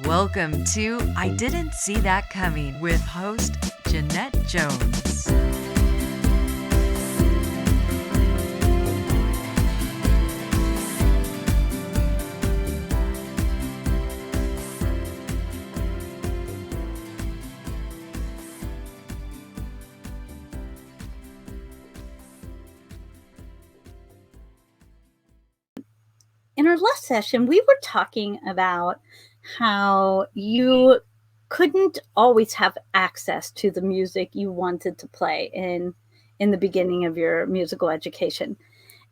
Welcome to I Didn't See That Coming with host Jeanette Jones. In our last session, we were talking about how you couldn't always have access to the music you wanted to play in the beginning of your musical education.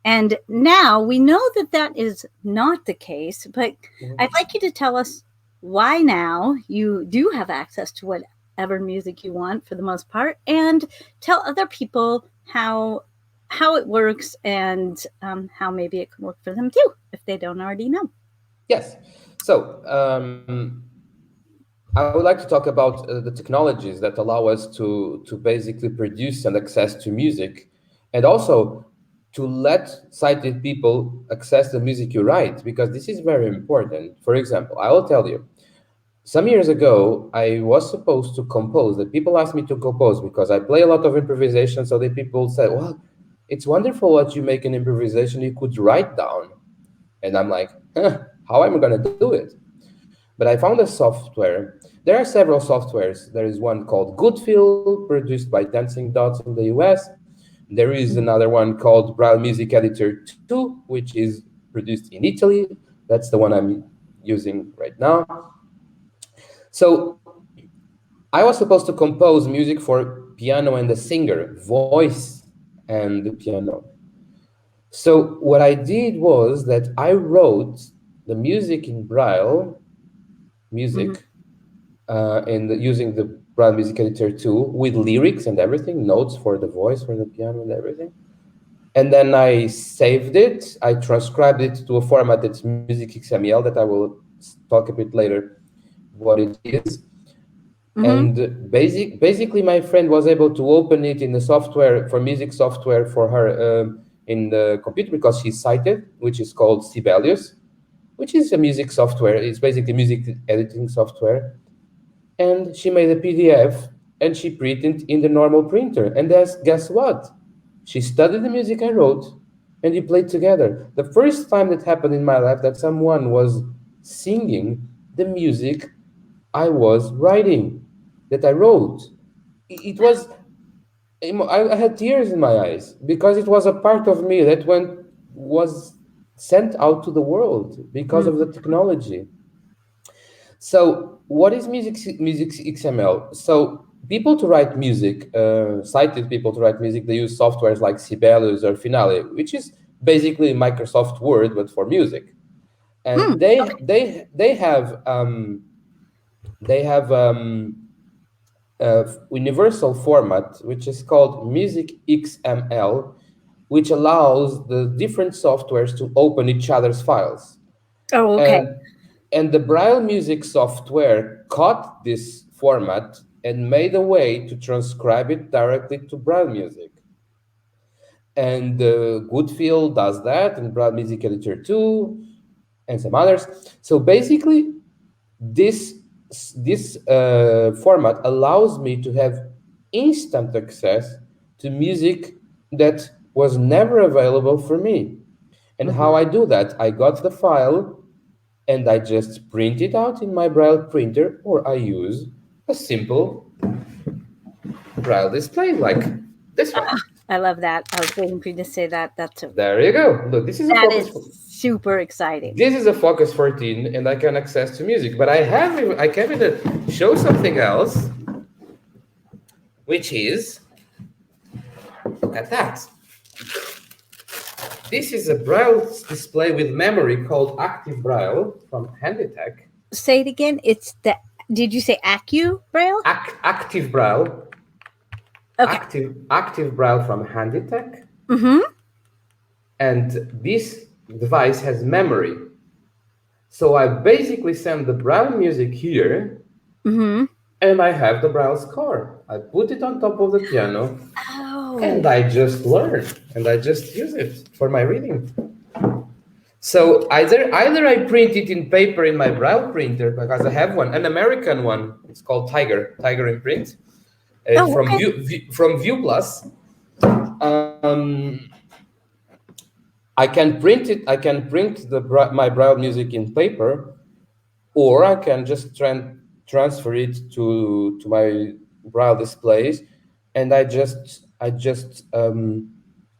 And now we know that that is not the case, but I'd like you to tell us why now you do have access to whatever music you want for the most part, and tell other people how it works and how maybe it can work for them too if they don't already know. Yes. So I would like to talk about the technologies that allow us to basically produce and access to music, and also to let sighted people access the music you write, because this is very important. For example, I will tell you, some years ago, I was supposed to compose. That people asked me to compose because I play a lot of improvisation. So that people said, "Well, it's wonderful what you make an improvisation you could write down." And I'm like, how am I going to do it? But I found a software. There are several softwares. There is one called Goodfeel, produced by Dancing Dots in the US. There is another one called Braille Music Editor 2, which is produced in Italy. That's the one I'm using right now. So I was supposed to compose music for piano and the singer, voice and the piano. So what I did was that I wrote the music in Braille music, and using the Braille Music Editor tool with lyrics and everything, notes for the voice, for the piano and everything. And then I saved it. I transcribed it to a format that's Music XML that I will talk a bit later what it is. And basically, my friend was able to open it in the software for music software for her in the computer because she's sighted, which is called Sibelius, which is a music software. It's basically music editing software. And she made a PDF and she printed in the normal printer. And guess what? She studied the music I wrote and we played together. The first time that happened in my life that someone was singing the music I was writing, that I wrote. It was, I had tears in my eyes because it was a part of me that was sent out to the world because of the technology. So what is music XML? So people to write music, sighted people to write music, they use softwares like Sibelius or Finale, which is basically Microsoft Word but for music. And they have a universal format which is called Music XML, which allows the different softwares to open each other's files. Oh, okay. And the Braille music software caught this format and made a way to transcribe it directly to Braille music. And Goodfeel does that, and Braille Music Editor 2, and some others. So basically, this format allows me to have instant access to music that was never available for me. And how I do that? I got the file and I just print it out in my Braille printer, or I use a simple Braille display like this one. I love that. I was waiting for you to say that. There you go. Look, this is a Focus. Super exciting. This is a Focus 14, and I can access to music. But I can even show something else, which is, look at that. This is a Braille display with memory called Active Braille from Handytech. Say it again. Did you say Acu Braille? Active Braille. Okay. Active Braille from Handytech. And this device has memory. So I basically send the Braille music here, and I have the Braille score. I put it on top of the piano, and I just learn, and I just use it for my reading. So either I print it in paper in my Braille printer because I have one, an American one. It's called Tiger Imprint. It's Oh, from okay. View Plus. Um, I can print it. I can print my Braille music in paper, or I can just transfer it to my Braille displays, and I just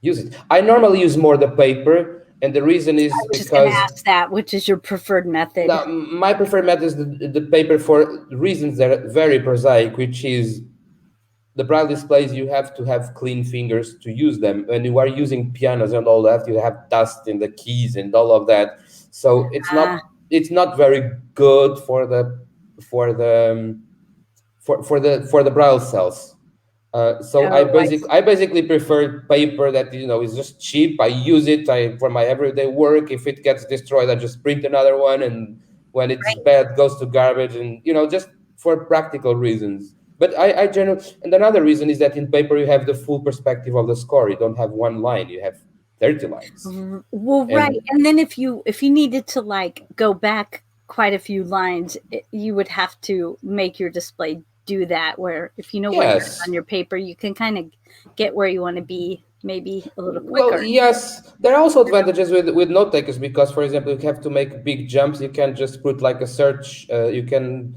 use it. I normally use more the paper, and the reason I is was just going to because ask that, which is your preferred method? now, my preferred method is the paper for reasons that are very prosaic, which is the braille displays. You have to have clean fingers to use them. When you are using pianos and all that, you have dust in the keys and all of that. So Ah, it's not very good for the for the braille cells. So oh, I I see. basically prefer paper that is just cheap. I use it for my everyday work. If it gets destroyed, I just print another one, and when it's Right. bad, goes to garbage, and just for practical reasons. But I generally, and another reason is that in paper you have the full perspective of the score. You don't have one line; you have 30 lines, Well, right. and And then if you needed to like go back quite a few lines, you would have to make your display do that. Where if you know where you're yes. on your paper, you can kind of get where you want to be maybe a little Well, quicker. yes, there are also advantages with note takers because, for example, you have to make big jumps. You can just put like a search. You can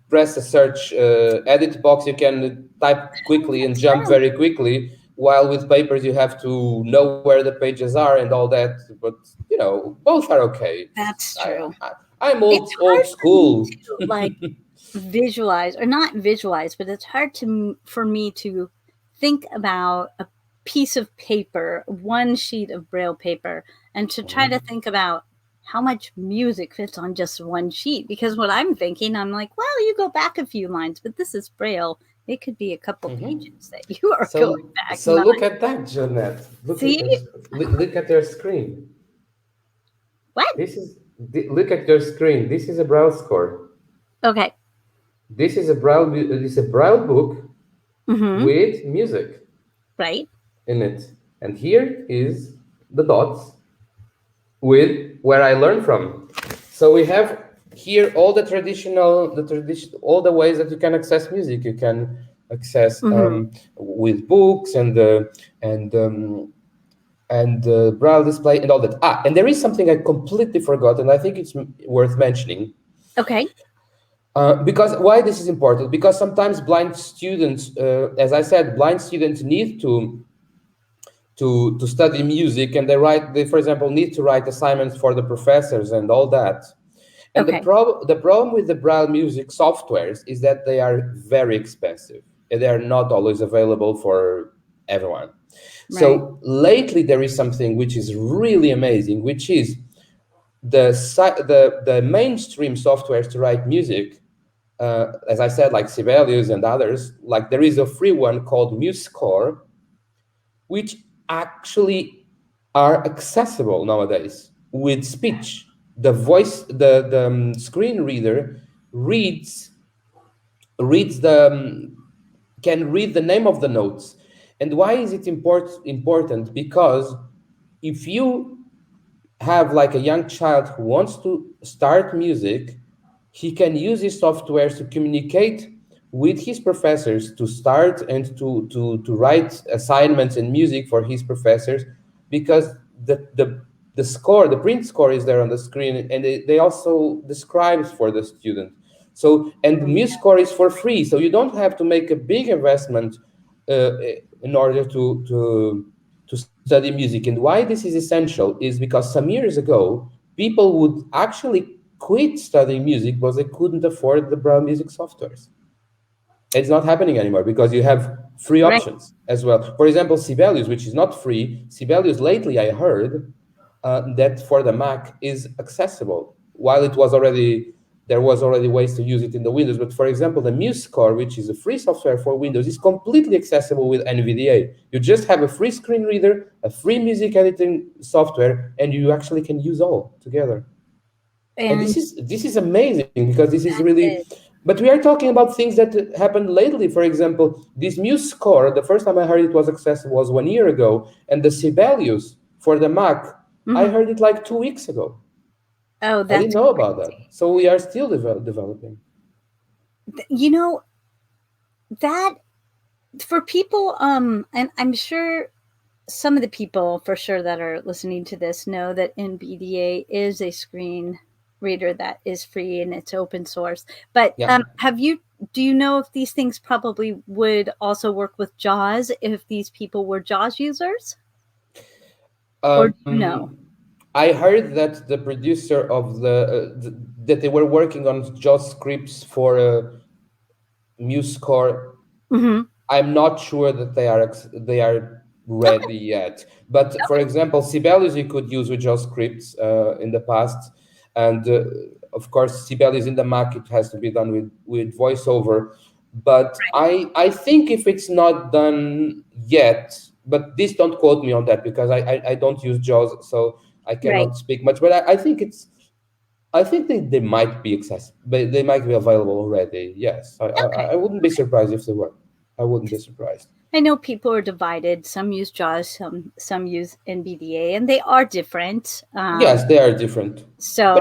press a search edit box. You can type quickly and That's jump true. very quickly. While with papers, you have to know where the pages are and all that. But both are okay. That's true. I'm It's old hard for me school. to like visualize, or not visualize, but it's hard for me to think about a piece of paper, one sheet of braille paper, and to try to think about how much music fits on just one sheet. Because what I'm thinking, I'm like, well, you go back a few lines, but this is braille. It could be a couple pages that you are going back. So Not look at that, Jeanette. see Look at your screen. what? Look at your screen. This is a Braille score. Okay. This is a Braille book Mm-hmm. with music Right. in it. And here is the dots with where I learned from. So we have here all all the ways that you can access music. You can access Mm-hmm. with books and Braille display and all that. And there is something I completely forgot, and I think it's worth mentioning. Okay. Because why this is important? Because sometimes blind students, as I said, blind students need to study music, and they, for example, need to write assignments for the professors and all that. And Okay. the problem with the Braille music softwares is that they are very expensive and they are not always available for everyone. Right. So lately there is something which is really amazing, which is the mainstream softwares to write music. As I said, like Sibelius and others, like there is a free one called MuseScore, which actually are accessible nowadays with speech. The voice, the screen reader reads reads the can read the name of the notes. And why is it important? Because if you have like a young child who wants to start music, he can use these softwares to communicate with his professors to start and to write assignments and music for his professors because the score, the print score is there on the screen and they also describes for the student. So, and the Mm, music score is for free, so you don't have to make a big investment uh, in order to study music. And why this is essential is because some years ago, people would actually quit studying music because they couldn't afford the Braille music softwares. It's not happening anymore because you have free right. options as well. For example, Sibelius, which is not free. Sibelius, lately I heard that for the Mac is accessible, while there was already ways to use it in the Windows. But for example, the MuseScore, which is a free software for Windows, is completely accessible with NVDA. You just have a free screen reader, a free music editing software, and you actually can use all together. And And this is amazing because this is that really, is but we are talking about things that happened lately. For example, this Muse Score, the first time I heard it was accessible was 1 year ago, and the Sibelius for the Mac I Mhm. heard it like 2 weeks ago. Oh, I didn't that's know about that. crazy. So we are still developing. You know, that for people, and I'm sure some of the people for sure that are listening to this know that NVDA is a screen reader that is free and it's open source. But Yeah. do you know if these things probably would also work with JAWS if these people were JAWS users? Or no? I heard that the producer of that they were working on JAWS scripts for MuseScore. Hmm. I'm not sure that they are Okay. ready yet. But for Okay. example, Sibelius you could use with JavaScript in the past, and of course Sibelius in the Mac it has to be done with VoiceOver. But I think if it's not done yet, but this don't quote me on that because I don't use JAWS, so I Right. cannot speak much. But I think they might be accessible. They might be available already. Yes, Okay. I wouldn't be surprised if they were. I wouldn't be surprised. I know people are divided. Some use JAWS, some use NVDA, and they are different. Yes, they are different. But So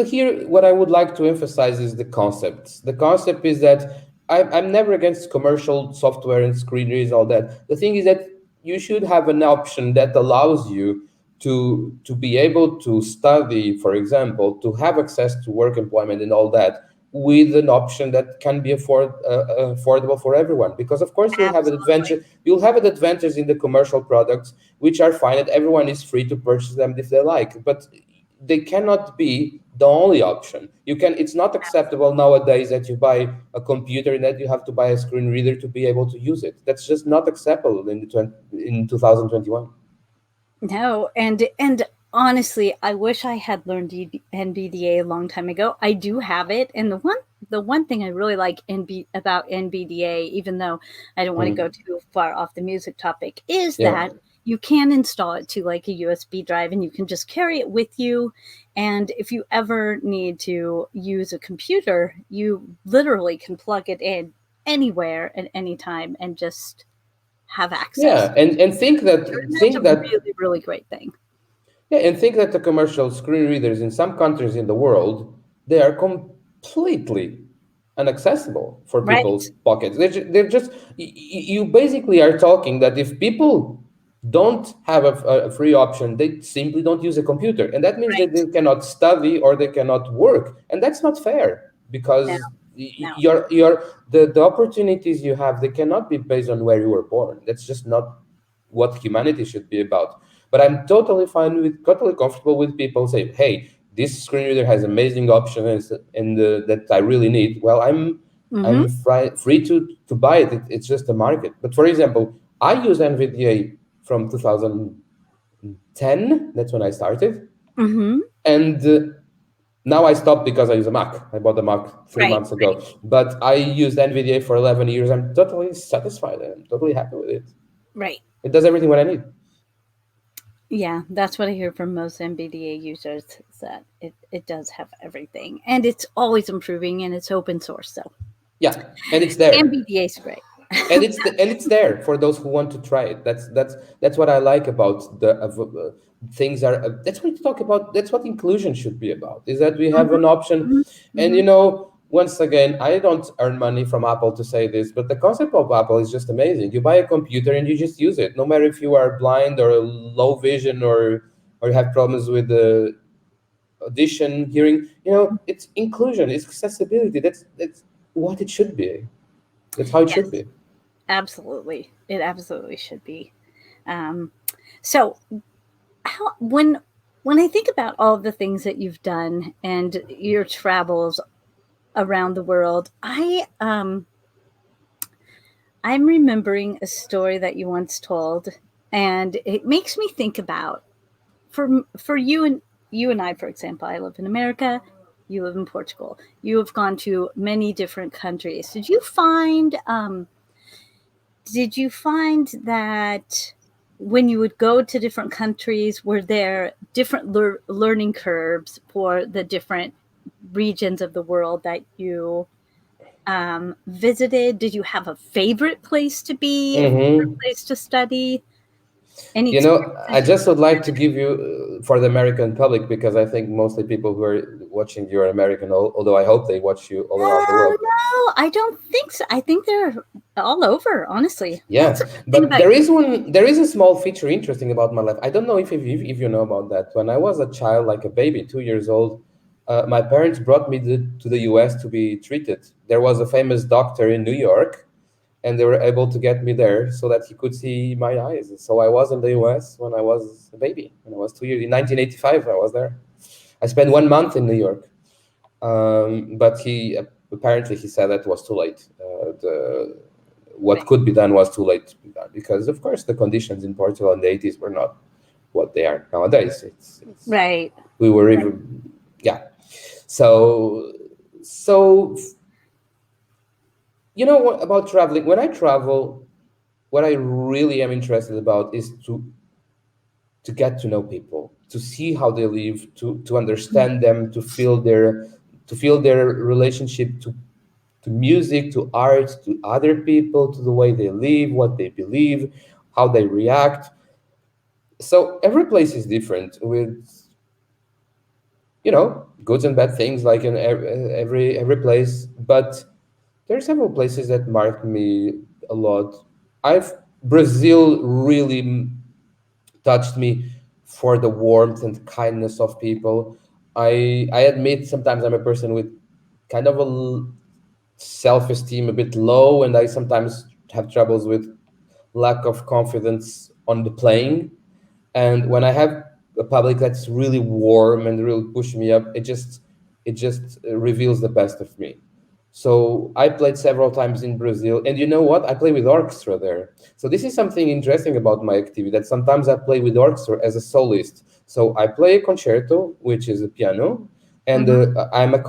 here, what I would like to emphasize is the concept. The concept is that I'm never against commercial software and screen readers, all that. The thing is that you should have an option that allows you to be able to study, for example, to have access to work employment and all that, with an option that can be affordable for everyone. Because of course absolutely. you'll have an advantage in the commercial products, which are fine, and everyone is free to purchase them if they like. But they cannot be the only option. It's not acceptable nowadays that you buy a computer and that you have to buy a screen reader to be able to use it. That's just not acceptable in 2021. No, and honestly, I wish I had learned NVDA a long time ago. I do have it, and the one thing I really like about NVDA, even though I don't want to go Mm. too far off the music topic, is Yeah. that you can install it to like a USB drive, and you can just carry it with you. And if you ever need to use a computer, you literally can plug it in anywhere at any time and just have access. Yeah, and And that's a really, really great thing. think that the commercial screen readers in some countries in the world, they are completely inaccessible for Right, people's pockets. They're just you basically are talking that if people don't have a free option, they simply don't use a computer, and that means that right. they cannot study or they cannot work, and that's not fair No, because no. the opportunities you have, they cannot be based on where you were born. That's just not what humanity should be about. But I'm totally comfortable with people saying, "Hey, this screen reader has amazing options and that I really need." Well, Mhm, I'm free to buy it. It's just the market. But for example, I use NVDA from 2010. That's when I started, mhm. and now I stopped because I use a Mac. I bought a Mac three Right, months ago, but I used NVDA for 11 years. I'm totally satisfied. I'm totally happy with it. right. It does everything what I need. Yeah, that's what I hear from most NVDA users is that it does have everything. And it's always improving and it's open source. So Yeah, and it's there. NVDA is great. And it's there for those who want to try it. That's what I like about the things are. That's what you talk about. That's what inclusion should be about. Is that we have Mhm, an option, mhm, and mhm. once again, I don't earn money from Apple to say this, but the concept of Apple is just amazing. You buy a computer and you just use it, no matter if you are blind or low vision or you have problems with the audition, hearing. It's inclusion, it's accessibility. That's what it should be. That's how it should Yes, be. absolutely. It absolutely should be. Um, so how when I think about all the things that you've done and your travels around the world, I'm remembering a story that you once told, and it makes me think about for you and I, for example. I live in America. You live in Portugal. You have gone to many different countries. Did you find that when you would go to different countries, were there different learning curves for the different regions of the world that you visited? Did you have a favorite place to be, a favorite Mm-hmm. place to study? Any You know, I experiences? just would like to give you for the American public, because I think mostly people who are watching you are American, although I hope they watch you all around the world. No, I don't think so. I think they're all over, honestly. That's Yeah, a good thing but about there you. is one. There is a small feature interesting about my life. I don't know if you know about that. When I was a child, like a baby, 2 years old, my parents brought me to the U.S. to be treated. There was a famous doctor in New York, and they were able to get me there so that he could see my eyes. So I was in the U.S. when I was a baby. When I was 2 years in 1985, I was there. I spent 1 month in New York, but he apparently he said that was too late. The What Right. could be done was too late to be done, because of course the conditions in Portugal in the 80s were not what they are nowadays. It's Right. we were even, yeah. So so you know what about traveling? When I travel, what I really am interested about is to get to know people, to see how they live, to understand them, to feel their relationship to music, to art, to other people, to the way they live, what they believe, how they react. So every place is different with, goods and bad things, like in every place. But there are several places that marked me a lot. I've Brazil really touched me for the warmth and kindness of people. I admit sometimes I'm a person with kind of self-esteem a bit low, and I sometimes have troubles with lack of confidence on the playing. And when I have a public that's really warm and really push me up, it just reveals the best of me. So I played several times in Brazil, and you know what? I play with orchestra there. So this is something interesting about my activity, that sometimes I play with orchestra as a soloist. So I play a concerto, which is a piano, and Hmm. I'm a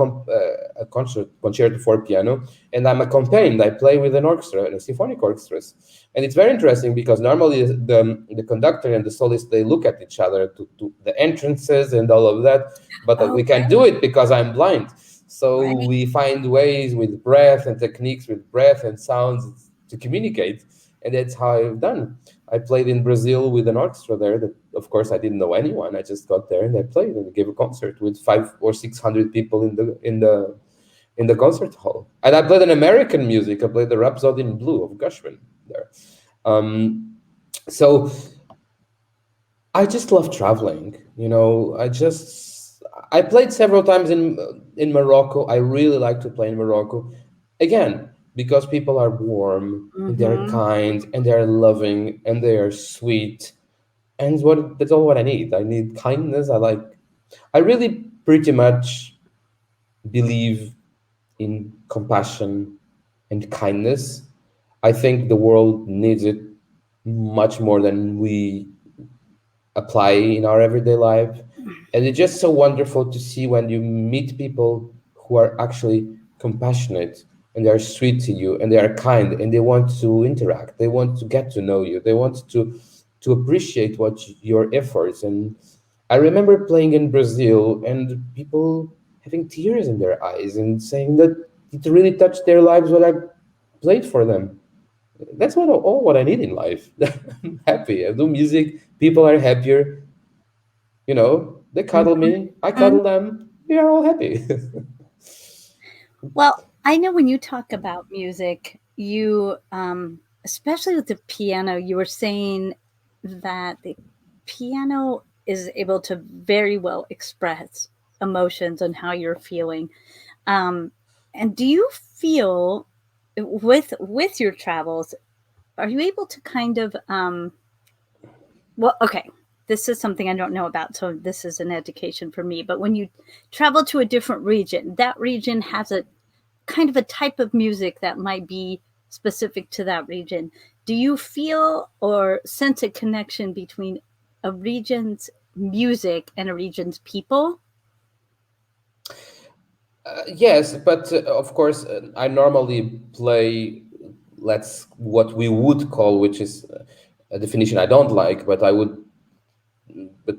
concerto for piano, and I'm accompanied. I play with an orchestra, and a symphonic orchestras, and it's very interesting because normally the conductor and the solist, they look at each other to the entrances and all of that, but Oh, we can't do it because I'm blind. So right. we find ways with breath and techniques with breath and sounds to communicate, and that's how I've done. I played in Brazil with an orchestra there. That, of course, I didn't know anyone. I just got there and I played and gave a concert with 500 or 600 people in the concert hall. And I played an American music. I played the Rhapsody in Blue of Gershwin there. Um, so I just love traveling. I played several times in Morocco. I really like to play in Morocco. Again, because people are warm and they're Hmm. kind and they're loving and they are sweet. And that's all what I need. I need kindness. I really pretty much believe in compassion and kindness. I think the world needs it much more than we apply in our everyday life. And it's just so wonderful to see when you meet people who are actually compassionate and they are sweet to you and they are kind and they want to interact. They want to get to know you. They want to appreciate your efforts. And I remember playing in Brazil and people having tears in their eyes and saying that it really touched their lives when I played for them. That's all what I need in life. I'm happy. I do music. People are happier. They cuddle me. I cuddle them. We are all happy. Well, I know when you talk about music, you, especially with the piano, you were saying that the piano is able to very well express emotions and how you're feeling. Um, and do you feel with your travels, are you able to kind of well, okay, this is something I don't know about, so this is an education for me. But when you travel to a different region, that region has a kind of a type of music that might be specific to that region. Do you feel or sense a connection between a region's music and a region's people? Yes, but of course, I normally play, let's what we would call, which is a definition I don't like, but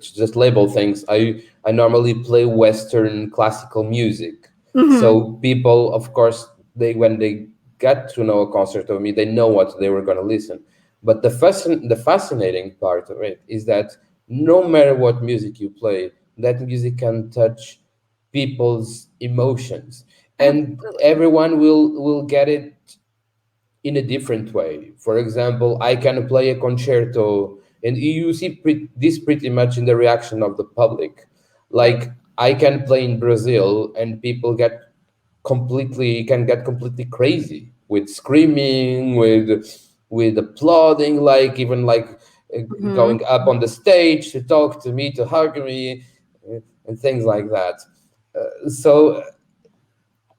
just label things. I normally play Western classical music. Hmm. So people, of course, they when they get to know a concert of me, they know what they were going to listen. But the fascinating part of it is that no matter what music you play, that music can touch people's emotions, and Absolutely. everyone will get it in a different way. For example, I can play a concerto, and you see this pretty much in the reaction of the public. Right. Like I can play in Brazil, and people can get completely crazy with screaming, with applauding, like even like Hmm. going up on the stage to talk to me, to hug me, and things like that. So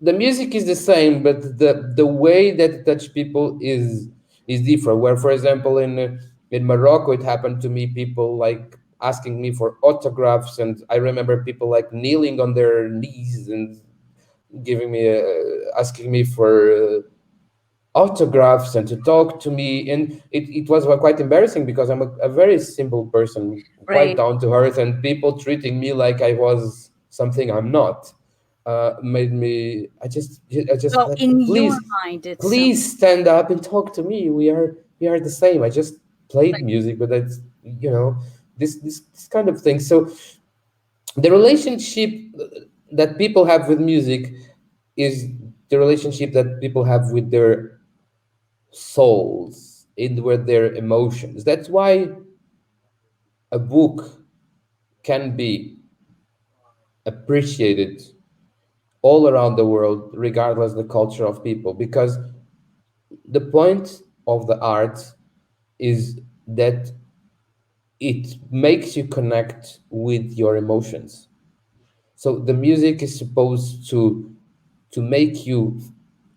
the music is the same, but the way that it touch people is different. Where, for example, in Morocco, it happened to me. People like asking me for autographs, and I remember people like kneeling on their knees and giving me asking me for autographs and to talk to me. And it was quite embarrassing because I'm a very simple person, quite Right. down to earth, and people treating me like I was something I'm not made me I just Well, like, in your please, mind, it's so please stand up and talk to me. We are the same. I just played music, but that's, this kind of thing. So the relationship that people have with music is the relationship that people have with their souls and with their emotions. That's why a book can be appreciated all around the world, regardless the culture of people, because the point of the art is that it makes you connect with your emotions. So the music is supposed to make you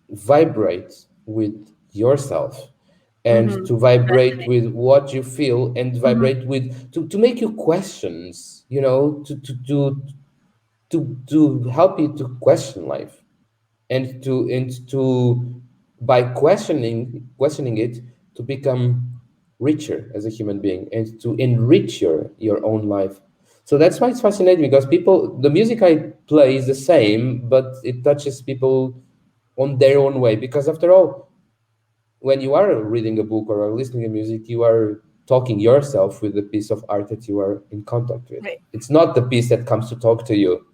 vibrate with yourself, and hmm to vibrate resonate. with what you feel, and Hmm. vibrate with to make you questions, to help you to question life, and to by questioning it, to become richer as a human being, and to enrich your own life. So that's why it's fascinating, because people the music I play is the same, but it touches people on their own way, because after all, when you are reading a book or are listening to music, you are talking yourself with the piece of art that you are in contact with. Right. It's not the piece that comes to talk to you.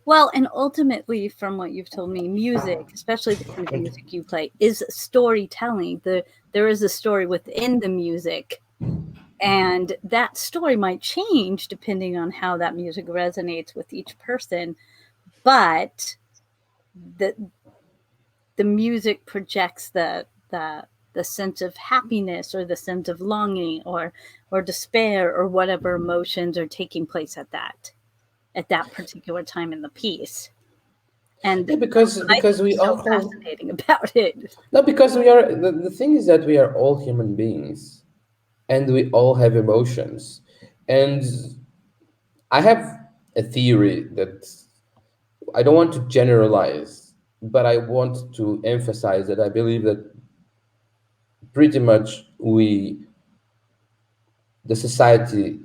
Well, and ultimately, from what you've told me, music, especially the kind of music you play, is storytelling. There is a story within the music, and that story might change depending on how that music resonates with each person. But the the music projects the sense of happiness or the sense of longing or despair or whatever emotions are taking place at that particular time in the piece. And Yeah, that's what I think because we is so all have fascinating about it. no because we are the thing is that we are all human beings, and we all have emotions. And I have a theory that I don't want to generalize, but I want to emphasize that I believe that pretty much the society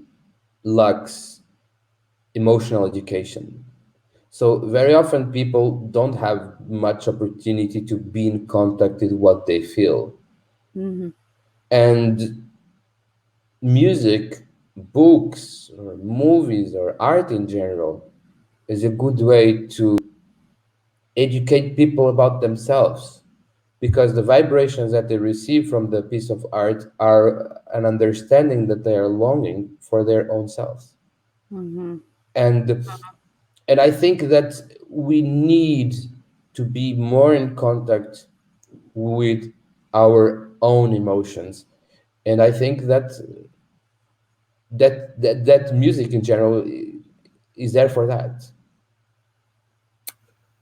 lacks emotional education. So very often people don't have much opportunity to be in contact with what they feel. Hmm. And music, books, or movies, or art in general is a good way to educate people about themselves, because the vibrations that they receive from the piece of art are an understanding that they are longing for their own selves. Hmm. And I think that we need to be more in contact with our own emotions. And I think that music in general is there for that.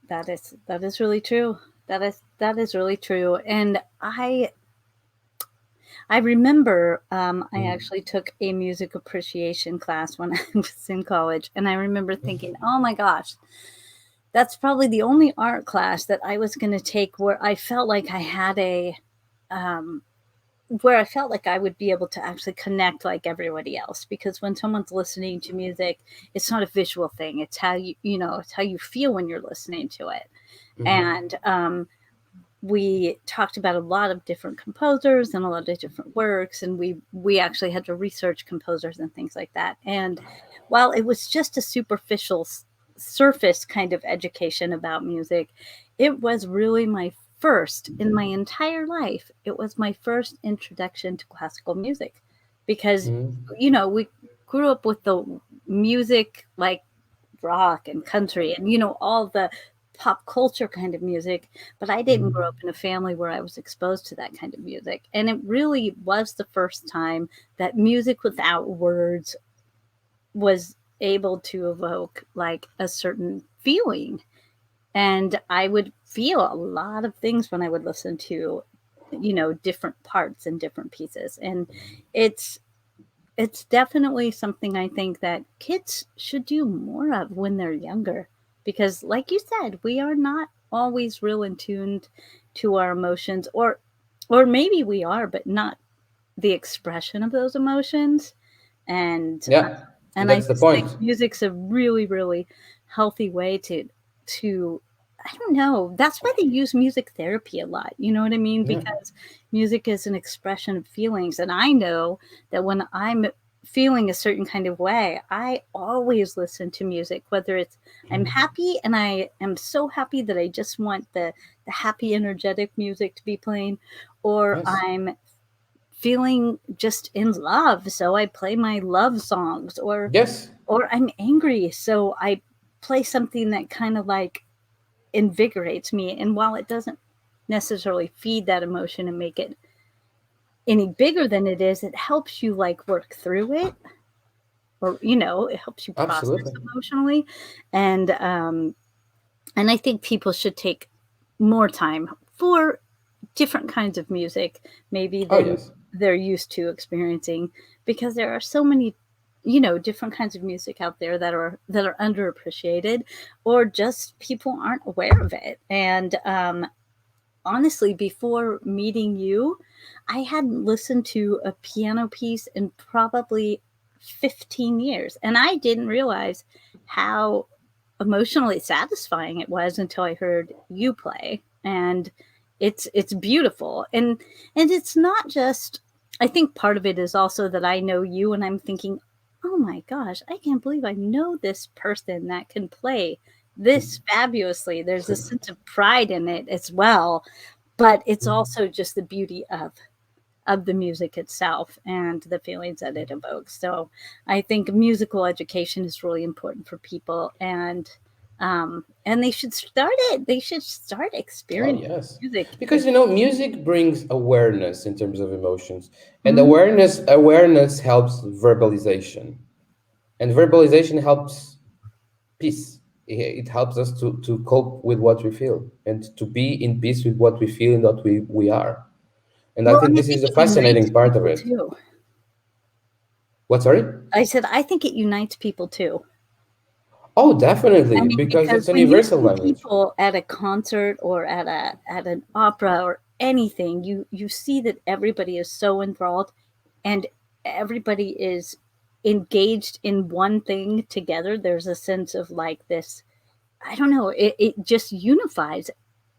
That is really true. That is really true. And I remember I Mm. actually took a music appreciation class when I was in college, and I remember thinking, oh my gosh, that's probably the only art class that I was going to take where I felt like I had um, where I felt like I would be able to actually connect like everybody else. Because when someone's listening to music, it's not a visual thing. It's how it's how you feel when you're listening to it. Mhm. And we talked about a lot of different composers and a lot of different works, and we actually had to research composers and things like that. And while it was just a superficial surface kind of education about music, it was really my first in my entire life. It was my first introduction to classical music because Mm. we grew up with the music like rock and country and all the pop culture kind of music, but I didn't grow up Mm. in a family where I was exposed to that kind of music. And it really was the first time that music without words was able to evoke like a certain feeling. And I would feel a lot of things when I would listen to different parts and different pieces. And it's it's definitely something I think that kids should do more of when they're younger, because like you said, we are not always real in tuned to our emotions, or maybe we are, but not the expression of those emotions. And Yeah, and I that's the just think point. music's a really, really healthy way to I don't know. That's why they use music therapy a lot. You know what I mean? Yeah. Because music is an expression of feelings. And I know that when I'm feeling a certain kind of way, I always listen to music, whether it's I'm happy and I am so happy that I just want the happy energetic music to be playing, or Yes. I'm feeling just in love, so I play my love songs, Yes. or I'm angry, so I play something that kind of like invigorates me. And while it doesn't necessarily feed that emotion and make it any bigger than it is, it helps you like work through it, or it helps you process Absolutely. emotionally. And um and I think people should take more time for different kinds of music maybe Oh than yes. they're used to experiencing, because there are so many different kinds of music out there that are underappreciated, or just people aren't aware of it. And honestly, before meeting you, I hadn't listened to a piano piece in probably 15 years. And I didn't realize how emotionally satisfying it was until I heard you play. And it's beautiful. And it's not just, I think part of it is also that I know you and I'm thinking, "Oh my gosh, I can't believe I know this person that can play this fabulously." There's a sense of pride in it as well, but it's also just the beauty of the music itself and the feelings that it evokes. So I think musical education is really important for people, and they should start it. They should start Oh experiencing yes. music. Because music brings awareness in terms of emotions. And Mhm. awareness helps verbalization. And verbalization helps peace. It helps us to cope with what we feel and to be in peace with what we feel and what we are. And I Well, think and I this think is a it unites fascinating part of people it. too. What, sorry? I said I think it unites people too. Oh, I definitely, mean, because because it's a when you universal see language. people at a concert or at an opera or anything, you see that everybody is so enthralled, and everybody is engaged in one thing together. There's a sense of like this, I don't know, it just unifies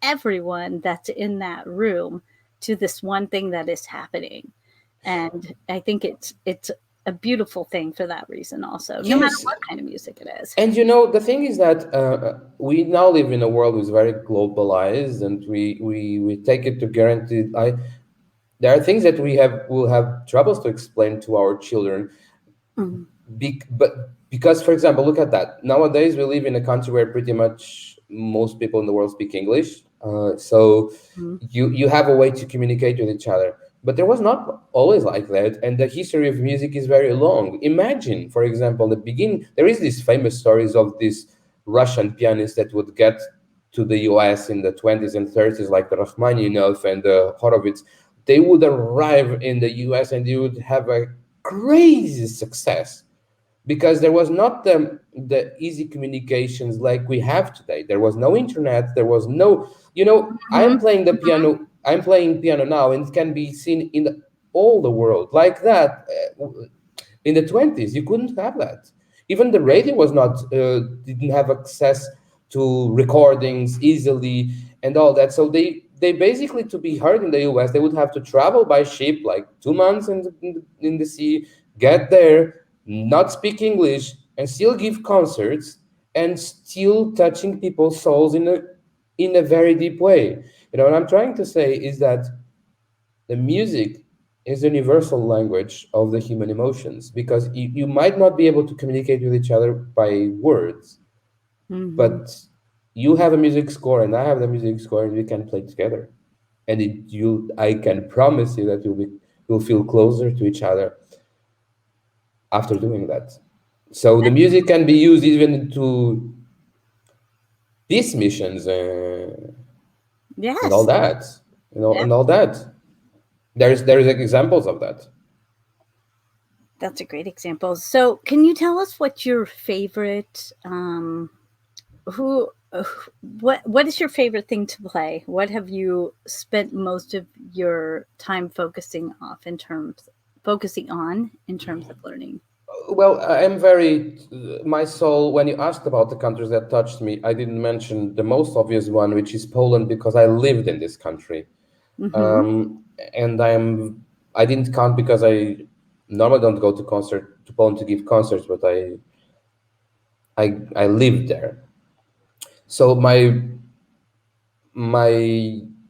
everyone that's in that room to this one thing that is happening. And I think it's a beautiful thing for that reason also, no matter Yes. what kind of music it is. And the thing is that we now live in a world that's very globalized, and we take it to guaranteed. There are things that we will have troubles to explain to our children. Mhm. But because, for example, look at that. Nowadays, we live in a country where pretty much most people in the world speak English. So Mhm. you have a way to communicate with each other. But there was not always like that, and the history of music is very long. Imagine, for example, the beginning. There is these famous stories of this Russian pianist that would get to the U.S. in the 20s and 30s, like the Rachmaninoff and the Horowitz. They would arrive in the U.S. and they would have a crazy success because there was not the easy communications like we have today. There was no internet. There was no, Mhm. I'm playing piano now, and it can be seen in all the world like that. In the 20s, you couldn't have that. Even the radio was not didn't have access to recordings easily and all that. So they basically, to be heard in the US, they would have to travel by ship like 2 months in the sea, get there, not speak English, and still give concerts and still touching people's souls in a very deep way. You know, what I'm trying to say is that the music is the universal language of the human emotions, because you might not be able to communicate with each other by words, Hmm. but you have a music score and I have the music score and we can play together. And I can promise you that you'll feel closer to each other after doing that. So the music can be used even to peace missions, and all Yes. that, Yeah, and all that. There is examples of that. that's a great example. So, can you tell us what your favorite who what is your favorite thing to play? What have you spent most of your time focusing on in terms of learning? Well, I'm very, my soul, when you asked about the countries that touched me, I didn't mention the most obvious one, which is Poland, because I lived in this country. Mm-hmm. Um, and I didn't count because I normally don't go to Poland to give concerts, but I lived there. So my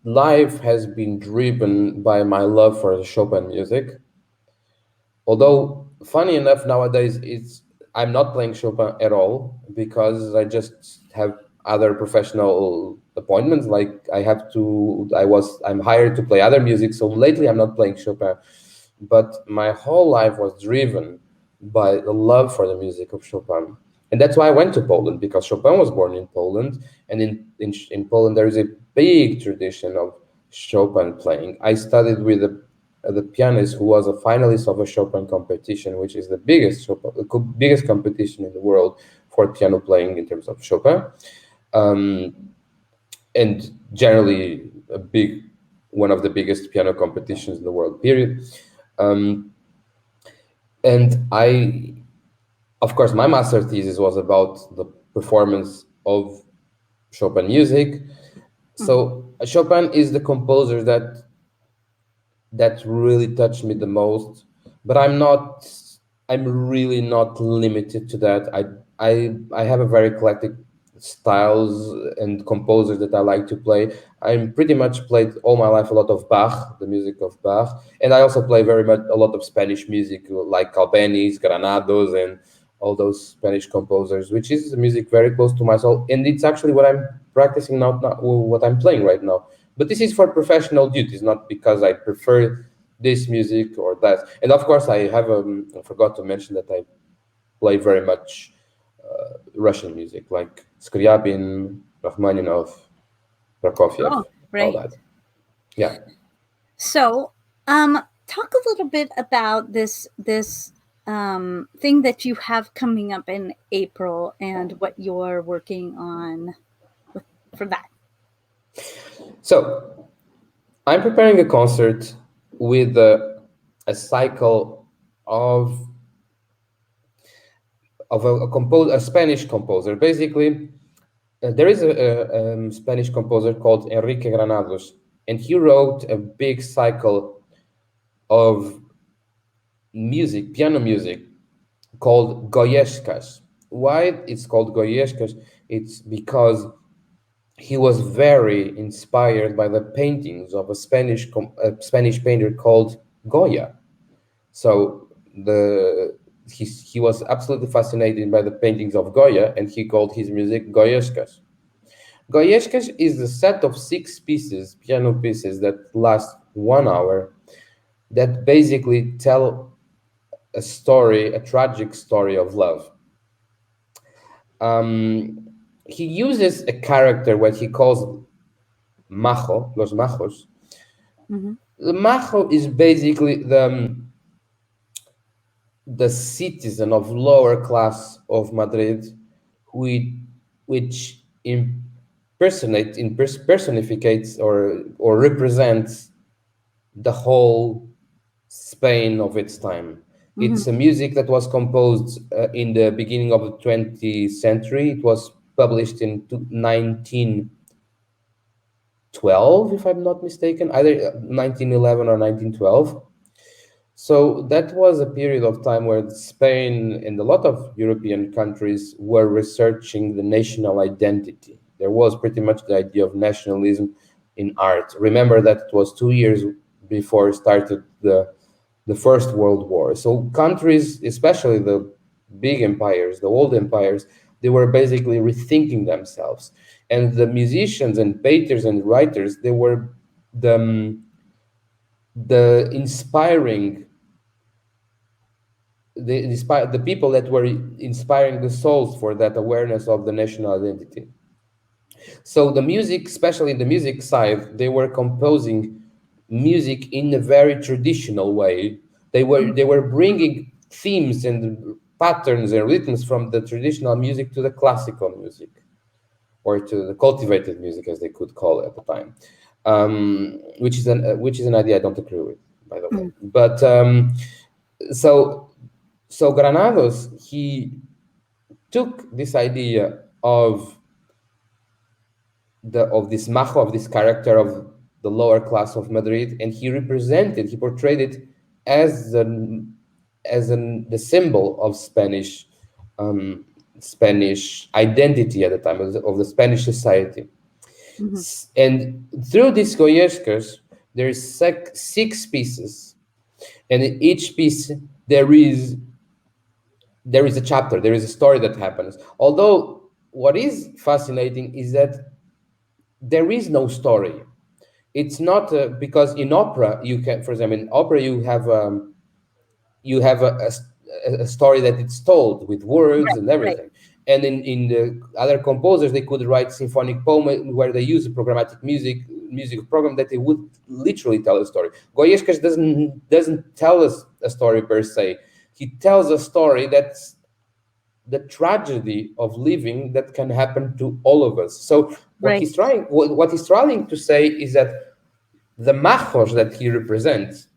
life has been driven by my love for Chopin music. Although, funny enough, nowadays I'm not playing Chopin at all because I just have other professional appointments. Like I'm hired to play other music. So lately I'm not playing Chopin, but my whole life was driven by the love for the music of Chopin. And that's why I went to Poland, because Chopin was born in Poland, and in Poland there is a big tradition of Chopin playing. I studied with the pianist who was a finalist of a Chopin competition, which is the biggest competition in the world for piano playing in terms of Chopin, um, and generally one of the biggest piano competitions in the world. Period. Um, and of course, my master thesis was about the performance of Chopin music. So Chopin is the composer that really touched me the most. But I'm really not limited to that. I have a very eclectic styles and composers that I like to play. I'm pretty much played all my life a lot of Bach, the music of Bach, and I also play very much a lot of Spanish music like Albeniz, Granados, and all those Spanish composers, which is music very close to my soul, and it's actually what I'm practicing now, what I'm playing right now. But this is for professional duties, not because I prefer this music or that. And of course, I forgot to mention that I play very much Russian music, like Scriabin, Rachmaninoff, Prokofiev, Oh, all right. that. Yeah. So, talk a little bit about this thing that you have coming up in April and what you're working on for that. So I'm preparing a concert with a cycle of a Spanish composer. Basically, there is a Spanish composer called Enrique Granados, and he wrote a big cycle of music, piano music, called Goyescas. Why it's called Goyescas? It's because he was very inspired by the paintings of a Spanish painter called Goya. So he was absolutely fascinated by the paintings of Goya, and he called his music Goyescas. Goyescas is a set of 6 pieces, piano pieces that last 1 hour, that basically tell a story, a tragic story of love. Um, he uses a character, what he calls Majo, los Majos. Hmm. The Majo is basically the citizen of lower class of Madrid, who, which personificates or represents the whole Spain of its time. Hmm. It's a music that was composed in the beginning of the 20th century. It was published in 1920 12, if I'm not mistaken, either 1911 or 1912. So that was a period of time where Spain and a lot of European countries were researching the national identity. There was pretty much the idea of nationalism in art. Remember that it was 2 years before started the First World War. So countries, especially the big empires, the old empires, they were basically rethinking themselves. And the musicians and painters and writers, they were the inspiring the people that were inspiring the souls for that awareness of the national identity. So the music, especially the music side, they were composing music in a very traditional way. They were bringing themes and patterns and rhythms from the traditional music to the classical music, or to the cultivated music, as they could call it at the time, which is an idea I don't agree with, by the way. Mm. But so so Granados, he took this idea of this majo, of this character of the lower class of Madrid, and he portrayed it as the symbol of Spanish identity at the time, of the Spanish society. Mhm. And through these Goyescas, there's six pieces, and in each piece there is a chapter, there is a story that happens. Although what is fascinating is that there is no story. It's not because in opera you can, for example, in opera you have a story that it's told with words Right, and right. everything. And in the other composers, they could write symphonic poem where they use a programmatic music program that they would literally tell a story. Goyescas doesn't tell us a story per se. He tells a story that's the tragedy of living that can happen to all of us. So Right. what he's trying to say is that the majos that he represents